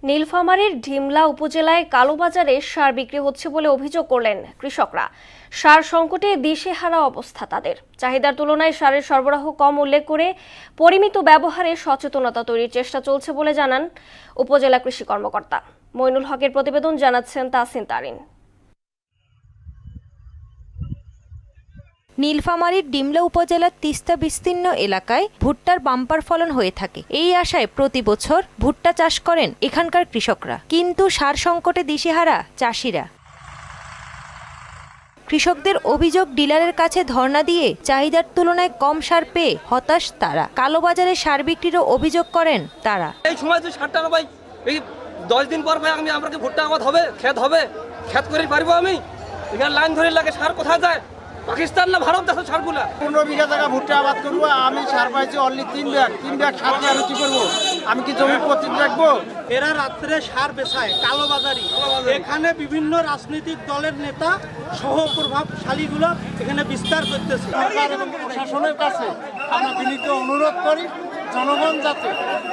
নীলফামারীর ডিমলা উপজেলায় কালোবাজারে সার বিক্রি হচ্ছে বলে অভিযোগ করলেন কৃষকরা। সার সংকটে দিশেহারা অবস্থা তাদের। চাহিদার তুলনায় সারের সরবরাহ কম উল্লেখ করে পরিমিত ব্যবহারে সচেতনতা তৈরির চেষ্টা চলছে বলে জানান উপজেলা কৃষি কর্মকর্তা মইনুল হকের প্রতিবেদন, জানাচ্ছেন তাসিন তারিন। নীলফামারীর ডিমলা উপজেলার তিস্তা বিস্তীর্ণ এলাকায় ভুট্টার বাম্পার ফলন হয়ে থাকে। এই আশায় প্রতি বছর ভুট্টা চাষ করেন এখানকার কৃষকরা, কিন্তু সার সংকটে দিশেহারা চাষিরা। কৃষকদের অভিযোগ, ডিলারের কাছে ধর্ণা দিয়ে চাহিদার তুলনায় কম সার পেয়ে হতাশ তারা। কালোবাজারে সার বিক্রিরও অভিযোগ করেন তারা। এই সময় যে সারটা ভাই, এই 10 দিন পর ভাই আমরা ভুট্টা আবাদ হবে, ক্ষেত করে পারবো আমি? এখানে লাইন ধরে লাগে, সার কোথায় যায়? পাকিস্তান না ভারত দেশের সারগুলা। 15 বিঘা জায়গা ভুট্টা আবাদ করবো, আমি সার পাইছি অনলি 3 ব্যাগ সার দিয়ে আমি কি করবো? আমি কি জমি পচিত রাখবো? এরা রাত্রে সার বেচায় কালোবাজারি। এখানে বিভিন্ন রাজনৈতিক দলের নেতা সহ প্রভাবশালীগুলো এখানে বিস্তার করতেছে। সরকার এবং প্রশাসনের কাছে আমরা বিনীত অনুরোধ করি, জনগণ যাতে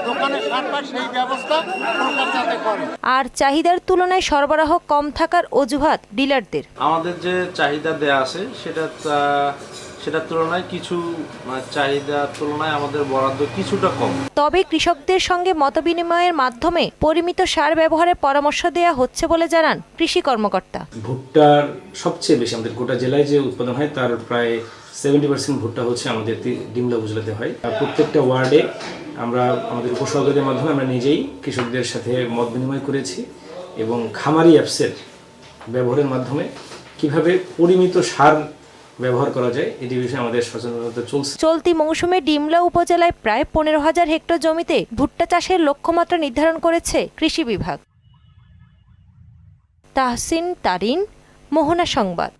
দোকানে সার পায় সেই ব্যবস্থা সরকার যাতে করে। আর চাহিদার তুলনায় সরবরাহ কম থাকার অজুহাত ডিলারদের। আমাদের যে চাহিদা দেয়া আছে সেটার তুলনায় চাহিদার তুলনায় আমাদের বরাদ্দ কিছুটা কম। তবে কৃষকদের সঙ্গে মতবিনিময়ের মাধ্যমে পরিমিত সার ব্যবহারের পরামর্শ দেওয়া হচ্ছে বলে জানান কৃষি কর্মকর্তা। ভুট্টার সবচেয়ে বেশি আমাদের গোটা জেলায় যে উৎপাদন হয় তার প্রায় 70% ভুট্টা হচ্ছে আমাদের ডিমলা উপজেলাতে হয়। প্রত্যেকটা ওয়ার্ডে আমরা আমাদের উপসহকারীদের মাধ্যমে আমরা নিজেই কৃষকদের সাথে মত বিনিময় করেছি এবং খামারি অ্যাপসের ব্যবহারের মাধ্যমে কিভাবে পরিমিত সার ব্যবহার করা যায় এটি বিষয়ে আমাদের সচেতনতা চলছে। চলতি মৌসুমে ডিমলা উপজেলায় প্রায় 15,000 হেক্টর জমিতে ভুট্টা চাষের লক্ষ্যমাত্রা নির্ধারণ করেছে কৃষি বিভাগ। তাহসিন তারিন, মোহনা সংবাদ।